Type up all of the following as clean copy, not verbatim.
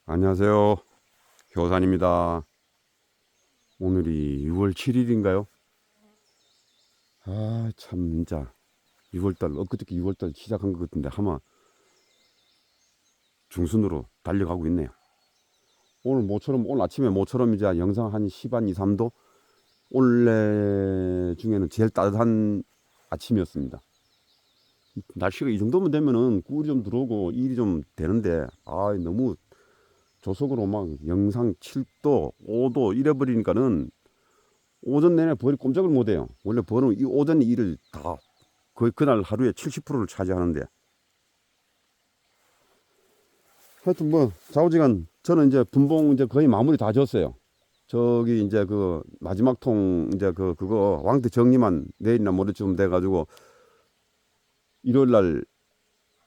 안녕하세요. 효산입니다. 오늘이 6월 7일인가요? 참, 진짜. 6월달, 엊그저께 6월달 시작한 것 같은데, 아마 중순으로 달려가고 있네요. 오늘 아침에 모처럼 이제 영상 한 10한 2, 3도? 올해 중에는 제일 따뜻한 아침이었습니다. 날씨가 이 정도면 되면은 꿀이 좀 들어오고 일이 좀 되는데, 너무 조석으로 막 영상 7도, 5도 이래버리니까는 오전 내내 벌이 꼼짝을 못해요. 원래 벌은 이 오전 일을 다 거의 그날 하루에 70%를 차지하는데, 하여튼 뭐 좌우지간 저는 이제 분봉 이제 거의 마무리 다 지었어요. 저기 이제 그 마지막 통 이제 그거 왕대 정리만 내일이나 모레쯤 돼가지고 일요일 날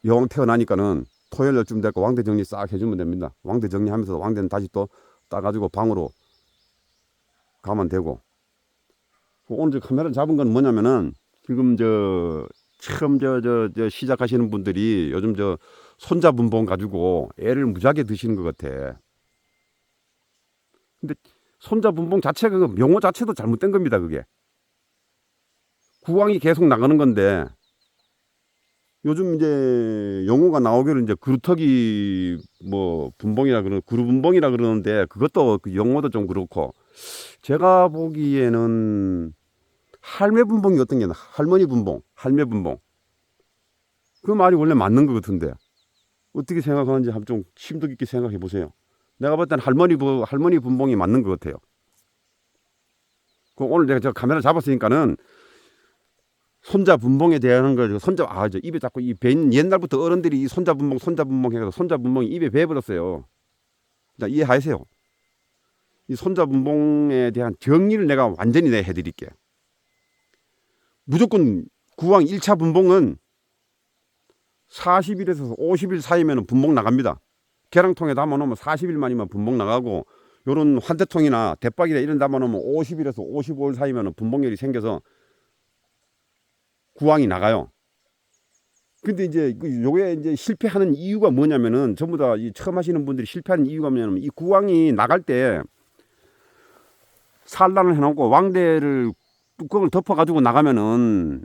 여왕 태어나니까는 토요일 날쯤 될거 왕대 정리 싹 해주면 됩니다. 왕대 정리하면서 왕대는 다시 또 따가지고 방으로 가면 되고. 오늘 저 카메라 잡은 건 뭐냐면은 지금 처음 시작하시는 분들이 요즘 손자 분봉 가지고 애를 무지하게 드시는 것 같아. 근데 손자 분봉 자체가 그 명호 자체도 잘못된 겁니다. 그게 구강이 계속 나가는 건데 요즘 이제 용어가 나오기로 이제 그루터기 뭐 분봉이라 그러는 그루 분봉이라 그러는데 그것도 그 용어도 좀 그렇고 제가 보기에는 할매 분봉이 어떤 게 할머니 분봉, 할매 분봉 그 말이 원래 맞는 것 같은데 어떻게 생각하는지 한번 좀 심도 깊게 생각해 보세요. 내가 볼 땐 할머니 분봉이 맞는 것 같아요. 오늘 내가 저 카메라 잡았으니까는 손자 분봉에 대한 걸 입에 자꾸 옛날부터 어른들이 이 손자 분봉 해서 손자 분봉이 입에 배버렸어요. 자, 이해하세요. 이 손자 분봉에 대한 정리를 내가 완전히 해드릴게. 무조건 구왕 1차 분봉은 40일에서 50일 사이면 분봉 나갑니다. 계량통에 담아놓으면 40일만이면 분봉 나가고 요런 환대통이나 대박이나 이런 담아놓으면 50일에서 55일 사이면 분봉열이 생겨서 구왕이 나가요. 근데 이제 요게 이제 실패하는 이유가 뭐냐면은 전부 다 처음 하시는 분들이 실패하는 이유가 뭐냐면 이 구왕이 나갈 때 산란을 해놓고 왕대를 뚜껑을 덮어가지고 나가면은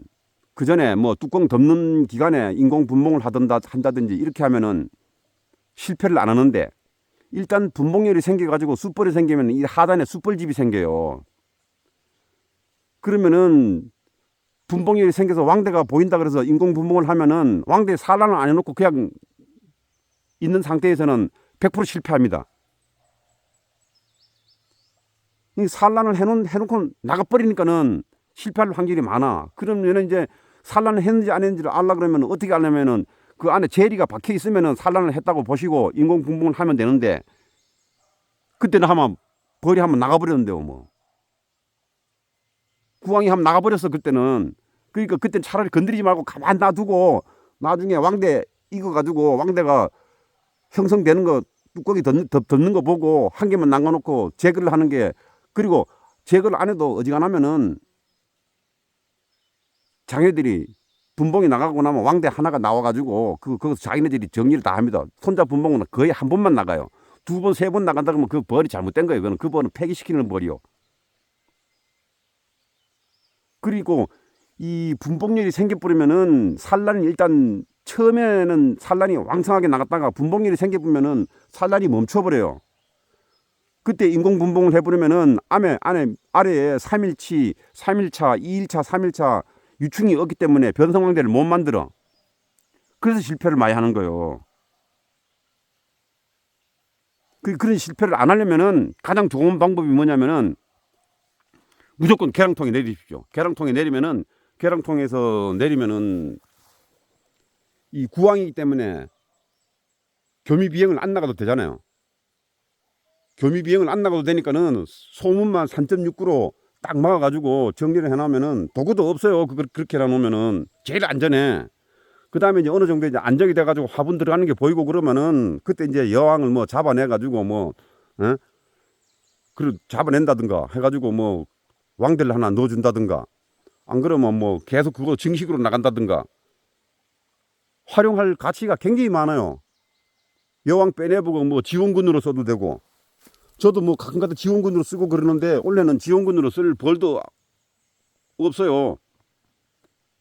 그 전에 뭐 뚜껑 덮는 기간에 인공 분봉을 한다든지 이렇게 하면은 실패를 안 하는데 일단 분봉열이 생겨가지고 숯벌이 생기면 이 하단에 숯벌집이 생겨요. 그러면은 분봉열이 생겨서 왕대가 보인다 그래서 인공 분봉을 하면은 왕대 산란을 안 해놓고 그냥 있는 상태에서는 100% 실패합니다. 이 산란을 해놓고 나가버리니까는 실패할 확률이 많아. 그러면 이제 산란을 했는지 안 했는지를 알라 그러면 어떻게 하려면은 그 안에 젤리가 박혀 있으면은 산란을 했다고 보시고 인공 분봉을 하면 되는데 그때는 벌이 한번 나가버렸는데요, 뭐. 구왕이 한번 나가버렸어, 그때는. 그러니까 그때는 차라리 건드리지 말고 가만 놔두고 나중에 왕대 익어가지고 왕대가 형성되는 거 뚜껑이 덮는 거 보고 한 개만 남겨놓고 제거를 하는 게 그리고 제거를 안 해도 어지간하면은 장애들이 분봉이 나가고 나면 왕대 하나가 나와가지고 거기서 자기네들이 정리를 다 합니다. 손자 분봉은 거의 한 번만 나가요. 두 번, 세 번 나간다 그러면 그 벌이 잘못된 거예요. 그 벌은 폐기시키는 벌이요. 그리고 이 분봉열이 생겨버리면은 산란이 일단 처음에는 산란이 왕성하게 나갔다가 분봉열이 생겨버리면은 산란이 멈춰버려요. 그때 인공 분봉을 해버리면은 아래에 3일치, 3일차, 2일차, 3일차 유충이 없기 때문에 변성왕대를 못 만들어. 그래서 실패를 많이 하는 거예요. 그런 실패를 안 하려면은 가장 좋은 방법이 뭐냐면은 무조건 계량통에 내리십시오. 계량통에서 내리면은 이 구황이기 때문에 교미 비행을 안 나가도 되잖아요. 교미 비행을 안 나가도 되니까는 소문만 3.69로 딱 막아가지고 정리를 해놓으면은 도구도 없어요. 그렇게 해놓으면은 제일 안전해. 그 다음에 이제 어느 정도 이제 안정이 돼가지고 화분 들어가는 게 보이고 그러면은 그때 이제 여왕을 뭐 잡아내가지고 잡아낸다든가 해가지고 뭐 왕대를 하나 넣어준다든가 안 그러면 뭐 계속 그거 증식으로 나간다든가 활용할 가치가 굉장히 많아요. 여왕 빼내보고 뭐 지원군으로 써도 되고, 저도 뭐 가끔가다 지원군으로 쓰고 그러는데 원래는 지원군으로 쓸 벌도 없어요.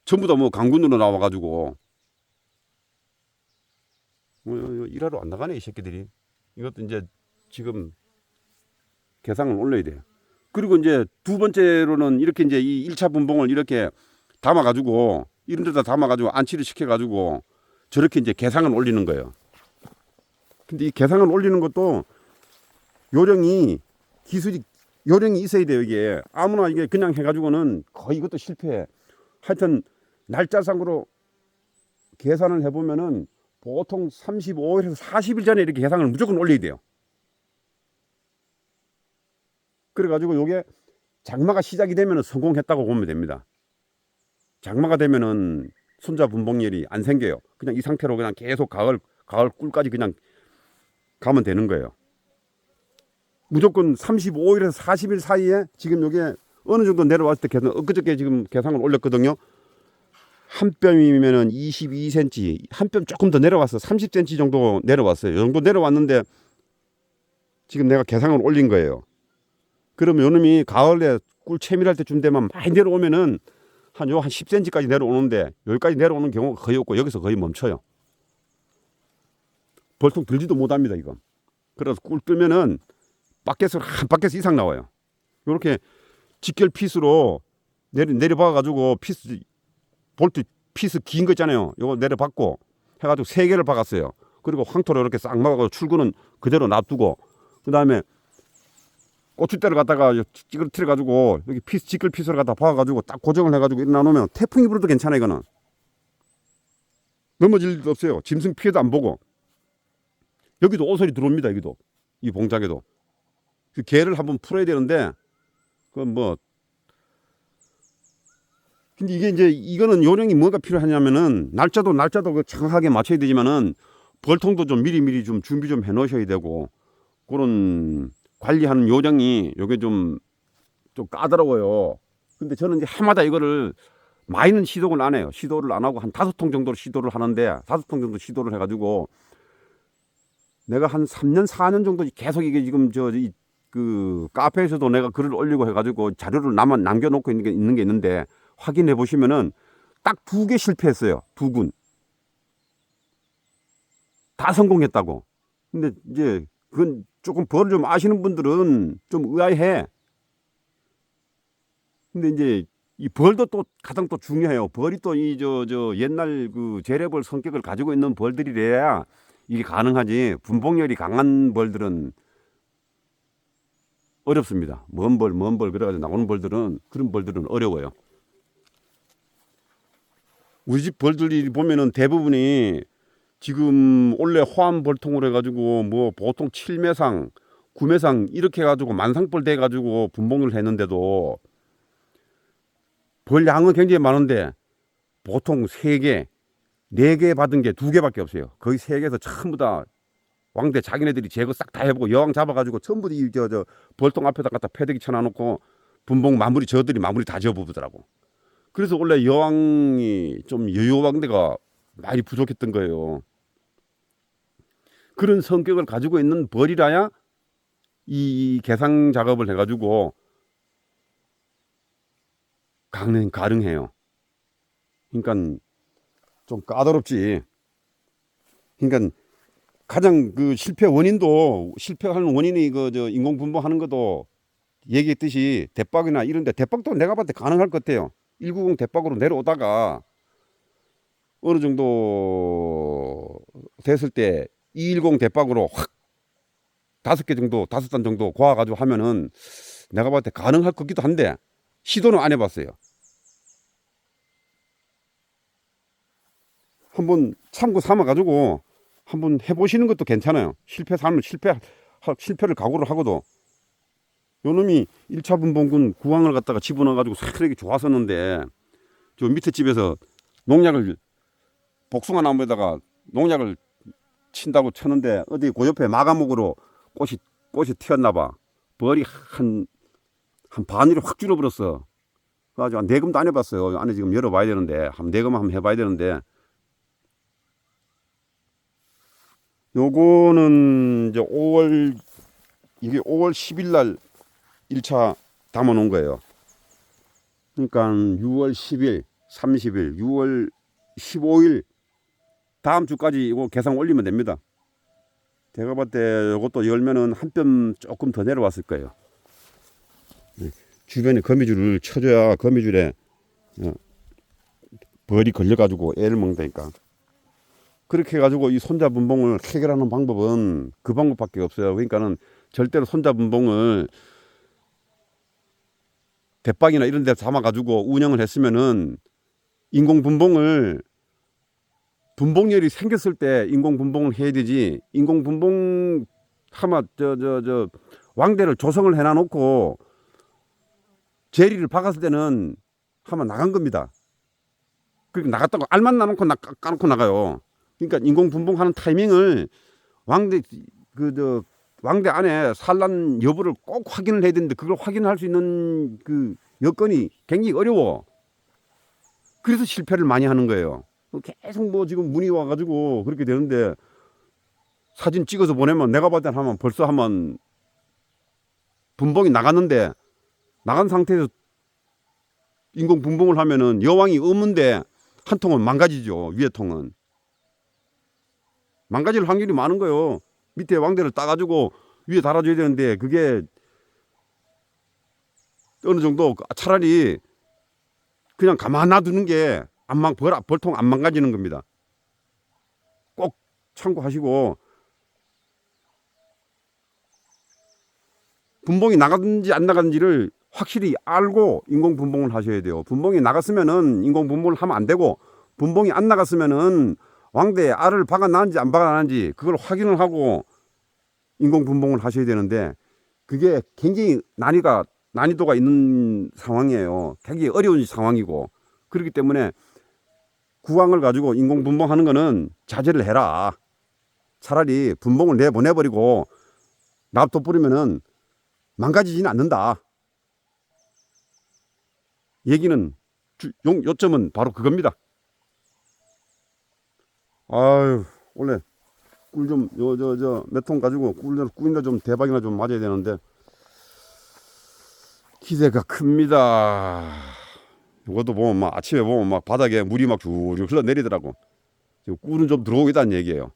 전부 다 뭐 강군으로 나와가지고 일하러 안 나가네 이 새끼들이. 이것도 이제 지금 개상을 올려야 돼요. 그리고 이제 두 번째로는 이렇게 이제 이 1차 분봉을 이렇게 담아가지고 이런 데다 담아가지고 안치를 시켜가지고 저렇게 이제 개상을 올리는 거예요. 근데 이 개상을 올리는 것도 요령이 기술이 요령이 있어야 돼요. 이게 아무나 이게 그냥 해가지고는 거의 이것도 실패해. 하여튼 날짜상으로 계산을 해보면은 보통 35일에서 40일 전에 이렇게 개상을 무조건 올려야 돼요. 그래가지고 요게 장마가 시작이 되면 성공했다고 보면 됩니다. 장마가 되면은 손자 분봉열이 안 생겨요. 그냥 이 상태로 그냥 계속 가을 꿀까지 그냥 가면 되는 거예요. 무조건 35일에서 40일 사이에 지금 요게 어느 정도 내려왔을 때 계산, 엊그저께 지금 계산을 올렸거든요. 한 뼘이면은 22cm, 한 뼘 조금 더 내려왔어. 30cm 정도 내려왔어요. 이 정도 내려왔는데 지금 내가 계산을 올린 거예요. 그러면 요놈이 가을에 꿀 채밀할 때쯤 되면 많이 내려오면은 한 10cm까지 내려오는데 여기까지 내려오는 경우가 거의 없고 여기서 거의 멈춰요. 벌통 들지도 못합니다 이건. 그래서 꿀 뜨면은 밖에서 한 밖에서 이상 나와요. 이렇게 직결 핏으로 내려봐 가지고 볼트 피스 긴 거 있잖아요. 이거 내려받고 해가지고 3개를 박았어요. 그리고 황토로 이렇게 싹 막아서 출구는 그대로 놔두고 그 다음에 고추대를 갖다가 찌그러뜨려 가지고 여기 피스 직결 피스를 갖다 박아가지고 딱 고정을 해가지고 일어나 놓으면 태풍이 불어도 괜찮아. 이거는 넘어질 일도 없어요. 짐승 피해도 안 보고. 여기도 오솔이 들어옵니다. 여기도 이 봉작에도 그 개를 한번 풀어야 되는데 그건 뭐 근데 이게 이제 이거는 요령이 뭐가 필요하냐면은 날짜도 그 정확하게 맞춰야 되지만은 벌통도 좀 미리 좀 준비 좀 해 놓으셔야 되고 그런 관리하는 요령이 요게 좀 까다로워요. 근데 저는 이제 해마다 이거를 많이는 시도를 안 해요. 시도를 안 하고 한 5통 정도로 시도를 하는데 5통 정도 시도를 해가지고 내가 한 3년 4년 정도 계속 이게 지금 그 카페에서도 내가 글을 올리고 해가지고 자료를 남겨놓고 있는 게 있는데 확인해 보시면은 딱 2개 실패했어요. 2군. 다 성공했다고. 근데 이제 그건 조금 벌을 좀 아시는 분들은 좀 의아해. 근데 이제 이 벌도 또 가장 또 중요해요. 벌이 또 이 옛날 그 재래벌 성격을 가지고 있는 벌들이래야 이게 가능하지. 분봉열이 강한 벌들은 어렵습니다. 먼 벌 그래가지고 나오는 벌들은 그런 벌들은 어려워요. 우리 집 벌들이 보면은 대부분이 지금 원래 호암 벌통으로 해가지고 뭐 보통 7매상, 9매상 이렇게 해가지고 만상벌 돼가지고 분봉을 했는데도 벌 양은 굉장히 많은데 보통 3개, 4개 받은 게 2개밖에 없어요. 거의 3개에서 전부 다 왕대 자기네들이 제거 싹 다 해보고 여왕 잡아가지고 전부 이 벌통 앞에다 갖다 패대기 쳐놔놓고 분봉 마무리 저들이 마무리 다 지어보더라고. 그래서 원래 여왕이 좀 여유왕대가 많이 부족했던 거예요. 그런 성격을 가지고 있는 벌이라야 이 개상 작업을 해가지고 가능해요. 그러니까 좀 까다롭지. 그러니까 가장 그 실패하는 원인이 인공 분봉하는 것도 얘기했듯이 대박이나 이런데 대박도 내가 봤을 때 가능할 것 같아요. 190 대박으로 내려오다가 어느 정도 됐을 때 210 대박으로 확 5단 정도 고아가지고 하면은 내가 봤을 때 가능할 것 같기도 한데 시도는 안 해봤어요. 한번 참고 삼아가지고 한번 해보시는 것도 괜찮아요. 실패를 각오를 하고도 요놈이 1차 분봉군 구황을 갖다가 집어넣어가지고 새롭게 좋았었는데 저 밑에 집에서 농약을 복숭아 나무에다가 농약을 친다고 쳤는데 어디 그 옆에 마감목으로 꽃이 튀었나 봐. 벌이 한 반일이 확 줄어버렸어. 그래가지고 내금도 안 해봤어요. 안에 지금 열어봐야 되는데 내금 한번 해봐야 되는데 요거는 이제 5월, 이게 5월 10일 날 1차 담아 놓은 거예요. 그러니까 6월 10일, 30일, 6월 15일 다음 주까지 이거 계산 올리면 됩니다. 제가 봤을 때 이것도 열면은 한 뼘 조금 더 내려왔을 거예요. 주변에 거미줄을 쳐줘야 거미줄에 벌이 걸려가지고 애를 먹다니까. 그렇게 해가지고 이 손자분봉을 해결하는 방법은 그 방법밖에 없어요. 그러니까는 절대로 손자분봉을 대방이나 이런 데 담아가지고 운영을 했으면은 인공분봉을 분봉열이 생겼을 때 인공분봉을 해야 되지. 인공분봉 하마 저 왕대를 조성을 해놔놓고 제리를 박았을 때는 하마 나간 겁니다. 그렇게 나갔다고 알만 나놓고 까놓고 나가요. 그러니까 인공분봉하는 타이밍을 왕대 왕대 안에 산란 여부를 꼭 확인을 해야 되는데 그걸 확인할 수 있는 그 여건이 굉장히 어려워. 그래서 실패를 많이 하는 거예요. 계속 뭐 지금 문의 와가지고 그렇게 되는데 사진 찍어서 보내면 내가 봤을 때 하면 벌써 하면 분봉이 나갔는데 나간 상태에서 인공 분봉을 하면은 여왕이 없는데 한 통은 망가지죠. 위에 통은 망가질 확률이 많은 거예요. 밑에 왕대를 따가지고 위에 달아줘야 되는데 그게 어느 정도 차라리 그냥 가만 놔두는 게 벌통 안 망가지는 겁니다. 꼭 참고하시고 분봉이 나가든지 안 나가든지를 확실히 알고 인공 분봉을 하셔야 돼요. 분봉이 나갔으면은 인공 분봉을 하면 안 되고 분봉이 안 나갔으면은 왕대에 알을 박아놨는지 안 박아놨는지 그걸 확인을 하고 인공 분봉을 하셔야 되는데 그게 굉장히 난이도가 있는 상황이에요. 굉장히 어려운 상황이고 그렇기 때문에 구강을 가지고 인공 분봉하는 거는 자제를 해라. 차라리 분봉을 내보내버리고 납도 뿌리면은 망가지지는 않는다. 얘기는 요점은 바로 그겁니다. 아유 원래 꿀 좀 몇 통 가지고 꿀이나 좀 대박이나 좀 맞아야 되는데 기대가 큽니다. 이것도 보면 막 아침에 보면 막 바닥에 물이 막 줄줄 흘러내리더라고. 지금 꿀은 좀 들어오고 있다는 얘기예요.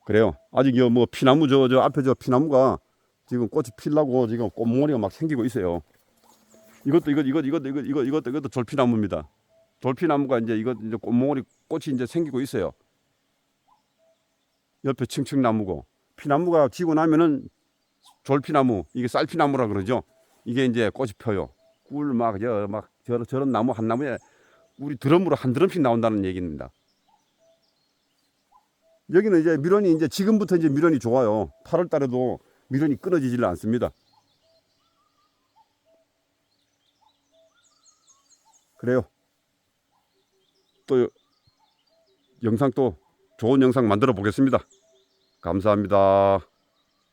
그래요. 아직 뭐 피나무 저 앞에 저 피나무가 지금 꽃이 피려고 지금 꽃몽오리가 막 생기고 있어요. 이것도 졸피나무입니다. 졸피나무가 이제 이제 꽃몽오리 꽃이 이제 생기고 있어요. 옆에 층층나무고 피나무가 지고 나면은 졸피나무 이게 쌀피나무라 그러죠. 이게 이제 꽃이 펴요. 꿀 막 저런 나무 한 나무에 꿀이 드럼으로 한 드럼씩 나온다는 얘기입니다. 여기는 이제 밀원이 이제 지금부터 이제 밀원이 좋아요. 8월 달에도 밀원이 끊어지질 않습니다. 그래요. 또 영상 또 좋은 영상 만들어 보겠습니다. 감사합니다.